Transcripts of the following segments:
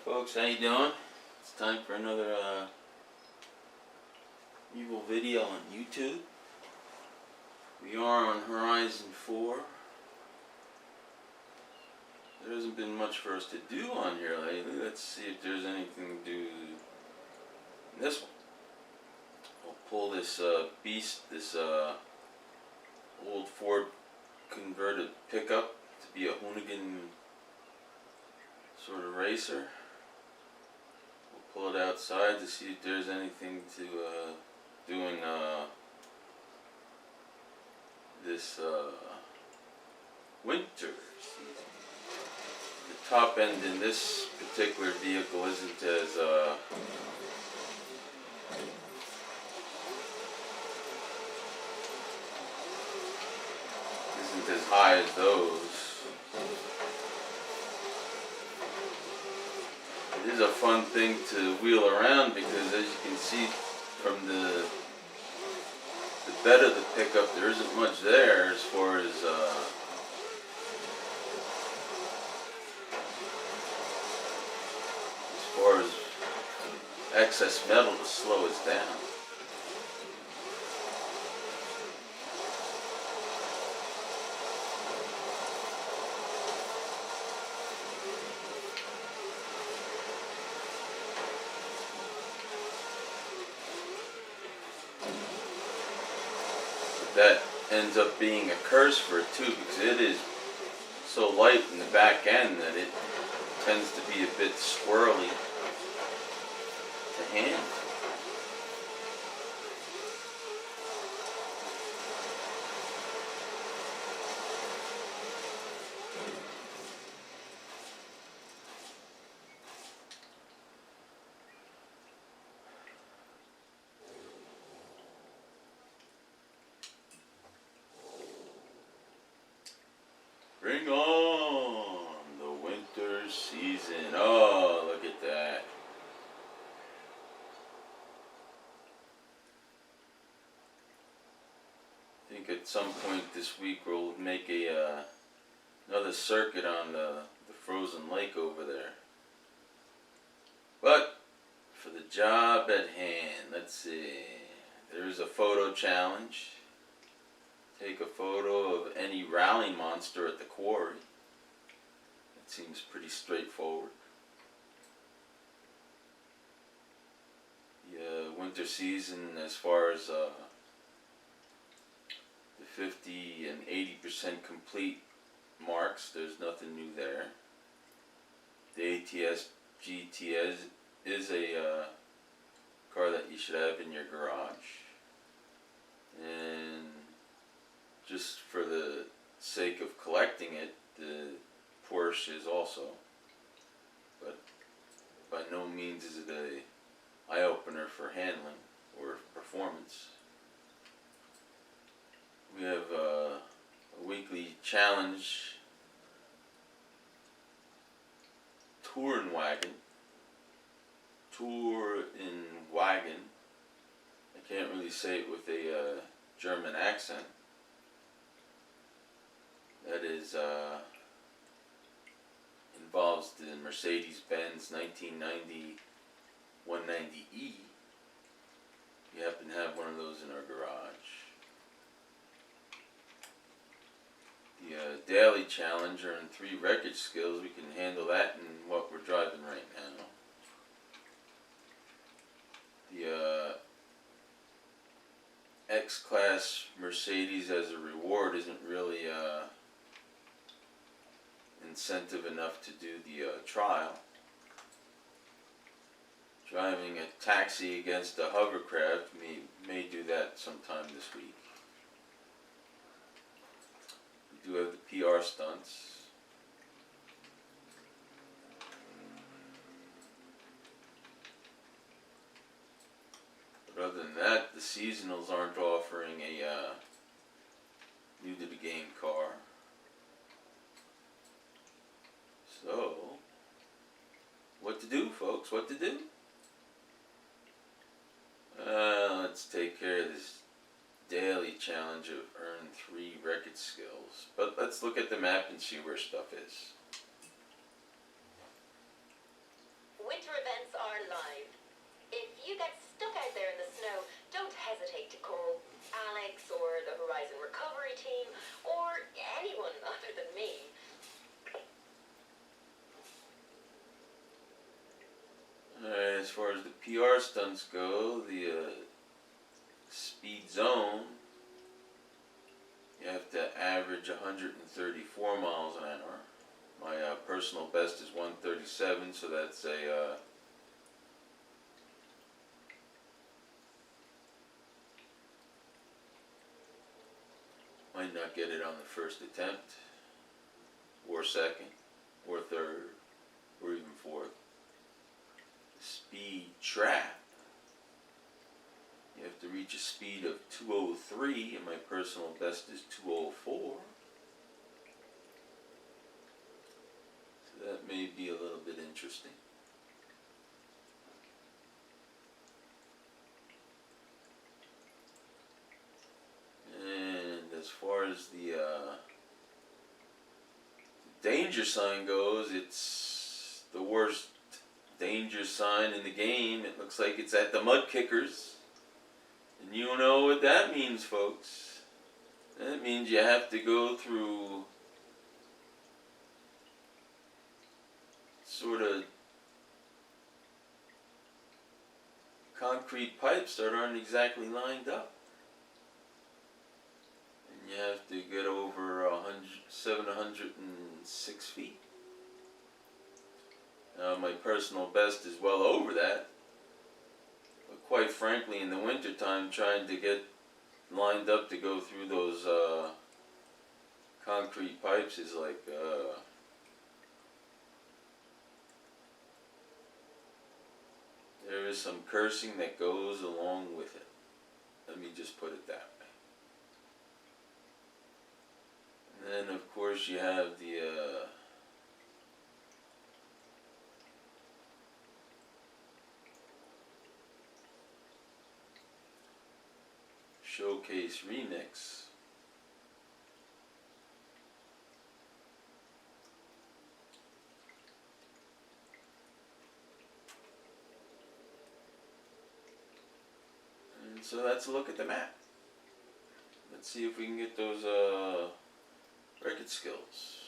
Folks, how you doing? It's time for another evil video on YouTube. We are on Horizon 4. There hasn't been much for us to do on here lately. Let's see if there's anything to do in this one. I'll pull this beast, this old Ford converted pickup to be a Hoonigan sort of racer. Pull it outside to see if there's anything to do in this winter season. The top end in this particular vehicle isn't as high as those. It is a fun thing to wheel around because, as you can see from the bed of the pickup, there isn't much there as far as excess metal to slow us down. That ends up being a curse for it too, because it is so light in the back end that it tends to be a bit swirly to handle. Bring on the winter season. Oh, look at that. I think at some point this week we'll make another circuit on the frozen lake over there. But for the job at hand, let's see. There's a photo challenge. Take a photo of any rally monster at the quarry. It seems pretty straightforward. The winter season, as far as the 50 and 80% complete marks, there's nothing new there. The ATS GTS is a car that you should have in your garage. And just for the sake of collecting it, the Porsche is also. But by no means is it a eye-opener for handling or performance. We have a weekly challenge, Touring Wagon. I can't really say it with a German accent. That is involves the Mercedes-Benz 1990 190E. We happen to have one of those in our garage. The daily challenge earned 3 wreckage skills. We can handle that in what we're driving right now. The X-Class Mercedes as a reward isn't really incentive enough to do the trial. Driving a taxi against a hovercraft may do that sometime this week. We do have the PR stunts. But other than that, the seasonals aren't offering a new to the game car. So, what to do, folks? What to do? Let's take care of this daily challenge of earn 3 wreckage skills. But let's look at the map and see where stuff is. are live. If you get stuck out there in the snow, don't hesitate to call Alex or the Horizon Recovery Team or anyone other than me. Alright, as far as the PR stunts go, the speed zone, you have to average 134 miles an hour. My personal best is 137, so that's a might not get it on the first attempt, or second, or third, or even fourth. Speed trap, you have to reach a speed of 203, and my personal best is 204. So that may be a little bit interesting. And as far as the danger sign goes, it's the worst danger sign in the game. It looks like it's at the mud kickers. And you know what that means, folks. That means you have to go through sort of concrete pipes that aren't exactly lined up. And you have to get over 706 feet. My personal best is well over that. But quite frankly, in the wintertime, trying to get lined up to go through those concrete pipes is like there is some cursing that goes along with it. Let me just put it that way. And then of course you have the Showcase Remix. And so that's a look at the map. Let's see if we can get those record skills.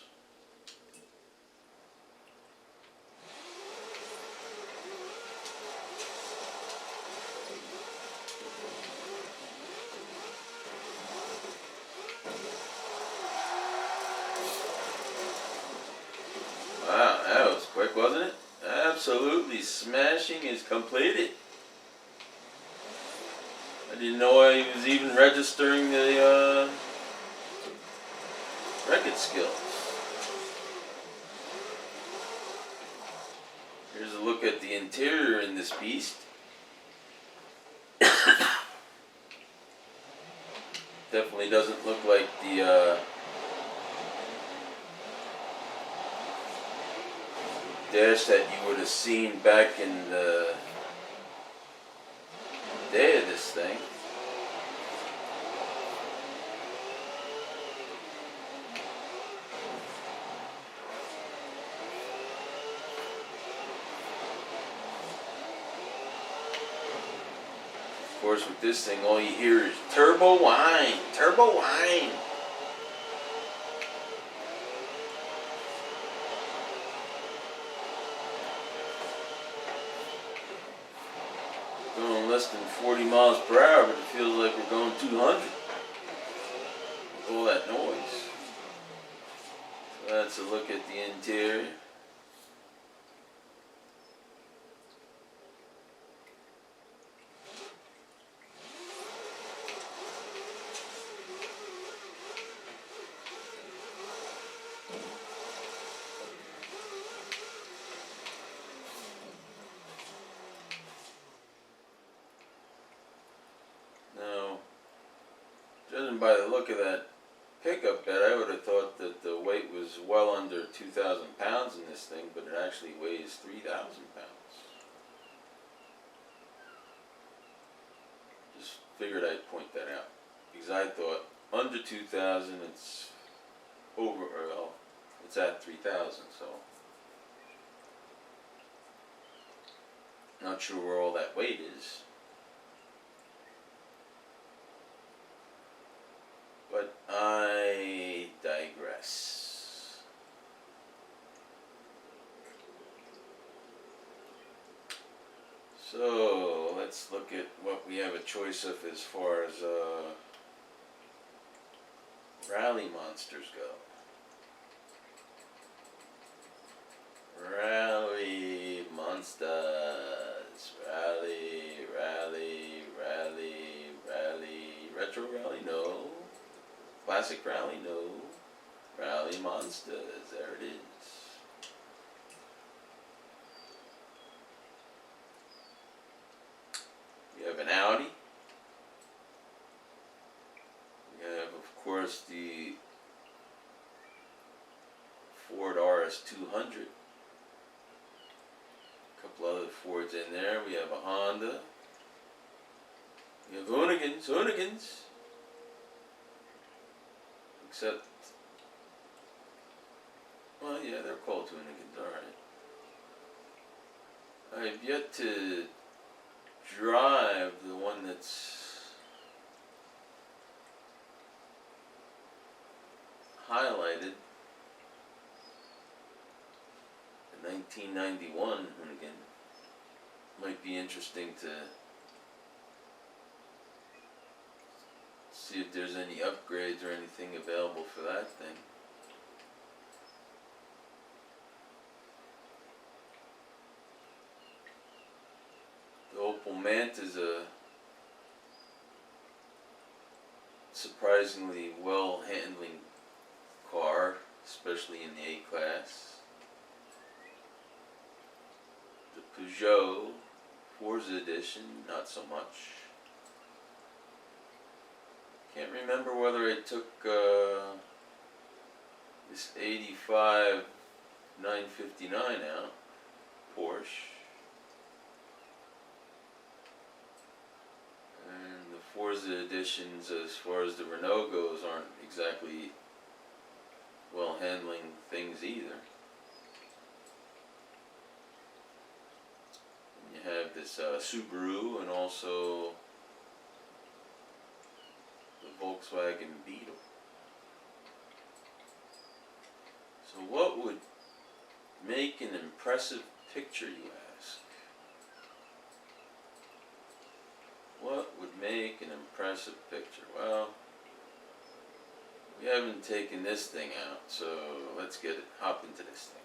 Wow, that was quick, wasn't it? Absolutely smashing is completed. I didn't know I was even registering the record skills. Here's a look at the interior in this beast. Definitely doesn't look like the dash that you would have seen back in the day of this thing. Of course, with this thing, all you hear is turbo whine, turbo whine. Going less than 40 miles per hour, but it feels like we're going 200 with all that noise. So that's a look at the interior. Now, judging by the look of that pickup bed, I would have thought that the weight was well under 2,000 pounds in this thing, but it actually weighs 3,000 pounds. Just figured I'd point that out, because I thought under 2,000 it's over, or well, it's at 3,000, so. Not sure where all that weight is. But I digress. So let's look at what we have a choice of as far as rally monsters go. Rally monsters. Rally, rally, rally, rally. Retro rally? No. Classic rally? No. Rally monsters. There it is. We have an Audi. We have, of course, the Ford RS200. A couple other Fords in there. We have a Honda. We have Hoonigans. Except, well, yeah, they're called Hoonigans, alright. I've yet to drive the one that's highlighted. The 1991 Hoonigan. Might be interesting to see if there's any upgrades or anything available for that thing. The Opel Mant is a surprisingly well handling car, especially in the A-Class. The Peugeot Forza Edition, not so much. Can't remember whether I took this 85 959 out, Porsche. And the Forza Editions, as far as the Renault goes, aren't exactly well handling things either. You have this Subaru and also the Volkswagen Beetle. So what would make an impressive picture, you ask? What would make an impressive picture? Well, we haven't taken this thing out, so let's hop into this thing.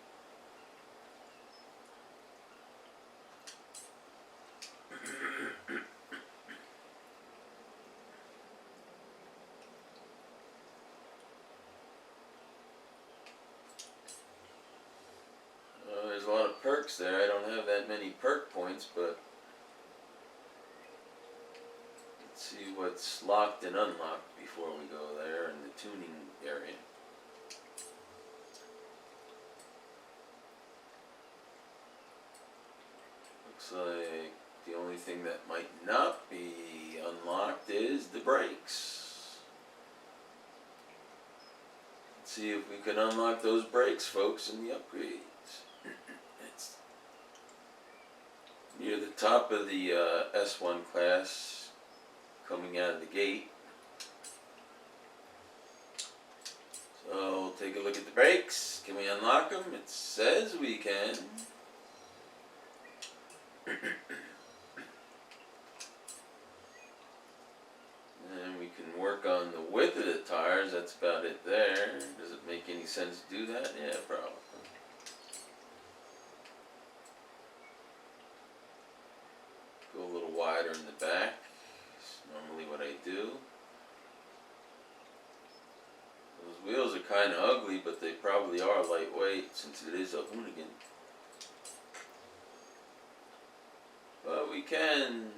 There's a lot of perks there. I don't have that many perk points, but let's see what's locked and unlocked before we go there in the tuning area. Looks like the only thing that might not be unlocked is the brakes. Let's see if we can unlock those brakes, folks, in the upgrades. It's near the top of the S1 class, coming out of the gate. So we'll take a look at the brakes. Can we unlock them? It says we can. And we can work on the width of the tires. That's about it there. Does it make any sense to do that? Yeah, probably. Go a little wider in the back. It's normally what I do. Those wheels are kind of ugly, but they probably are lightweight since it is a Hoonigan. But we can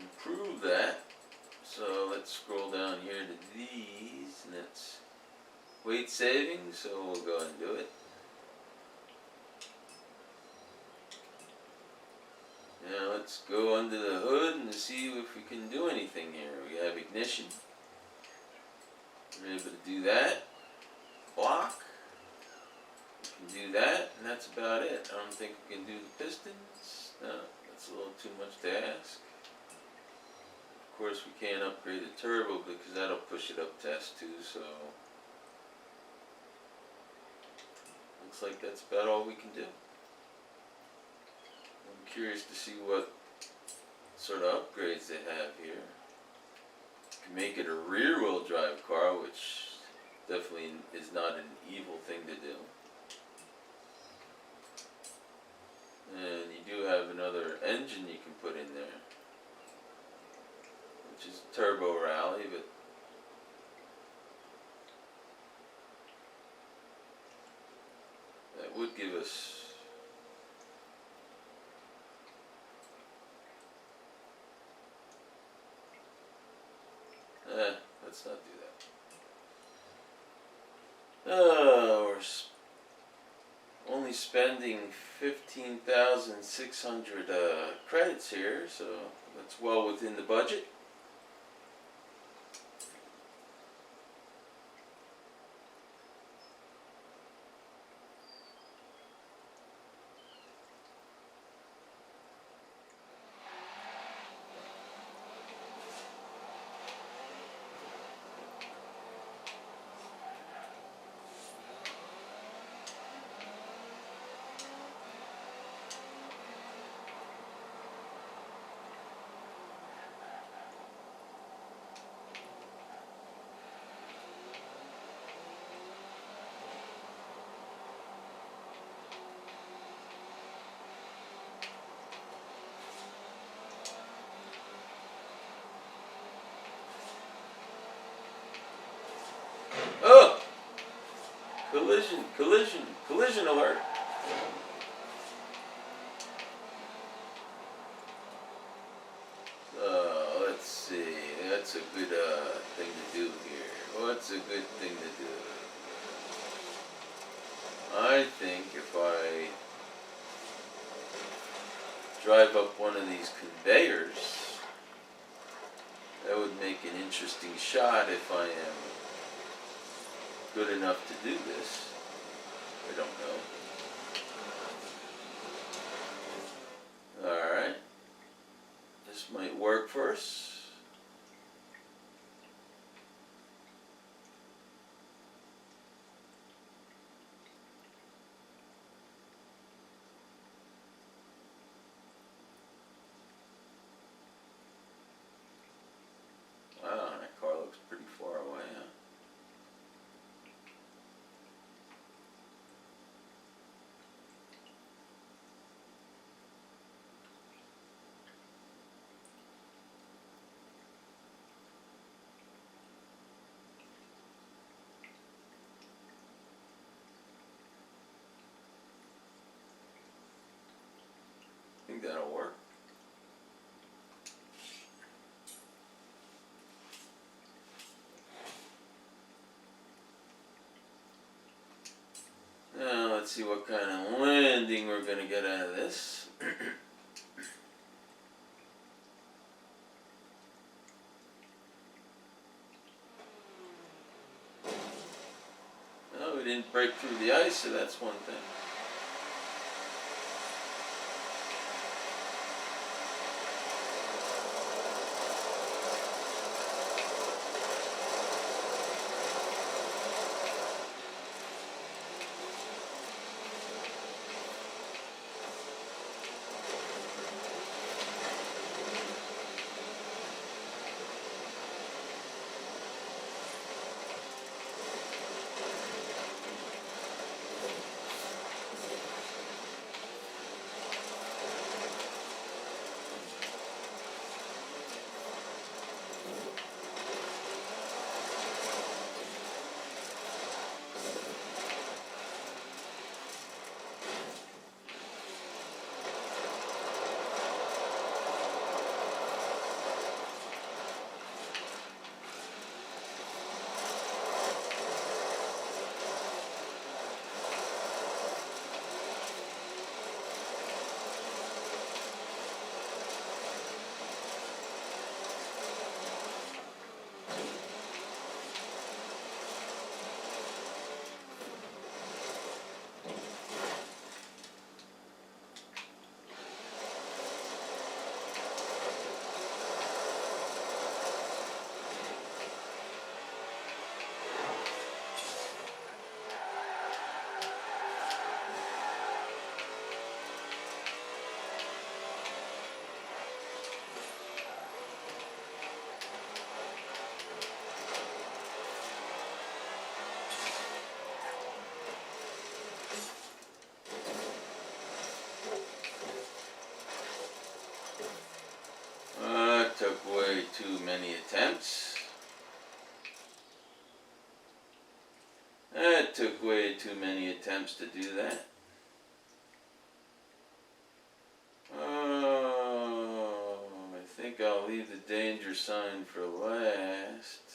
improve that. So let's scroll down here to these, and it's weight saving, so we'll go ahead and do it. Now let's go under the hood and see if we can do anything here. We have ignition. We're able to do that. Block. We can do that, and that's about it. I don't think we can do the pistons. That's a little too much to ask. Of course, we can't upgrade the turbo because that'll push it up to S2, so looks like that's about all we can do. I'm curious to see what sort of upgrades they have here. You can make it a rear-wheel drive car, which definitely is not an evil thing to do. And you do have another engine you can put in there, which is Turbo Rally, but that would give us let's not do that. We're only spending 15,600 credits here, so that's well within the budget. Oh! Collision alert! Let's see, that's a good thing to do here. What's a good thing to do? I think if I drive up one of these conveyors, that would make an interesting shot if I am good enough to do this. I don't know. Alright. This might work for us. Wow, that car looks pretty far away, huh? I think that'll work. Now let's see what kind of landing we're gonna get out of this. No, we didn't break through the ice, so that's one thing. too many attempts to do that. I think I'll leave the danger sign for last.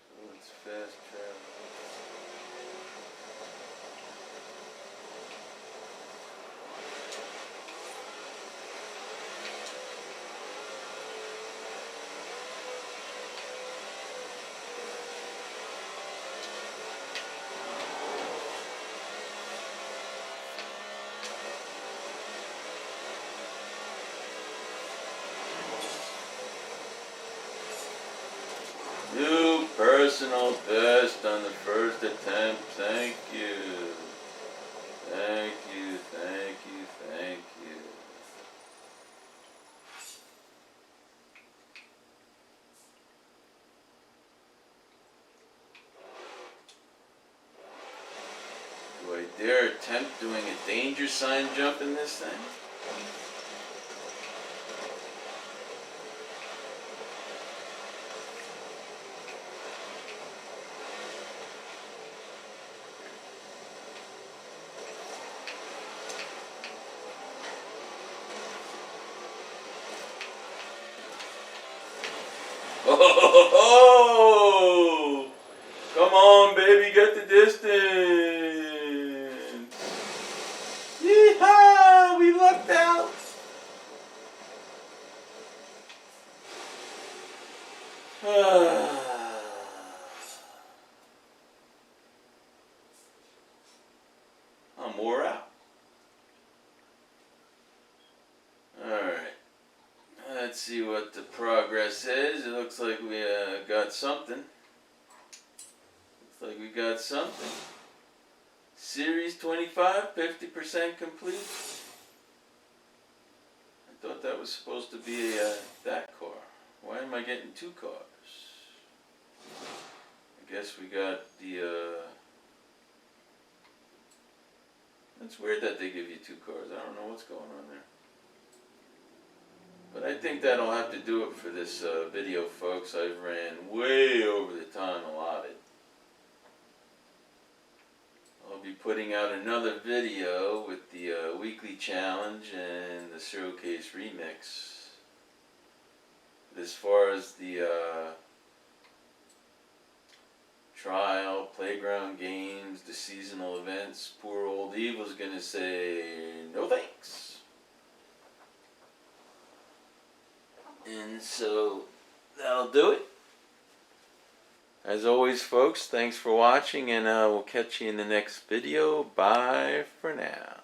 So let's fast travel. New personal best on the first attempt. Thank you. Thank you, thank you, thank you. Do I dare attempt doing a danger sign jump in this thing? Oh, come on, baby, get the distance. Yeehaw, we lucked out. I'm wore out. Alright. Let's see what the progress is. It looks like we got something. Looks like we got something. Series 25, 50% complete. I thought that was supposed to be that car. Why am I getting two cars? I guess we got the It's weird that they give you two cars. I don't know what's going on there. But I think that'll have to do it for this video, folks. I've ran way over the time allotted. I'll be putting out another video with the weekly challenge and the showcase remix. But as far as the trial, playground games, the seasonal events, poor old Evil's gonna say no thanks. And so that'll do it. As always, folks, thanks for watching, and we'll catch you in the next video. Bye for now.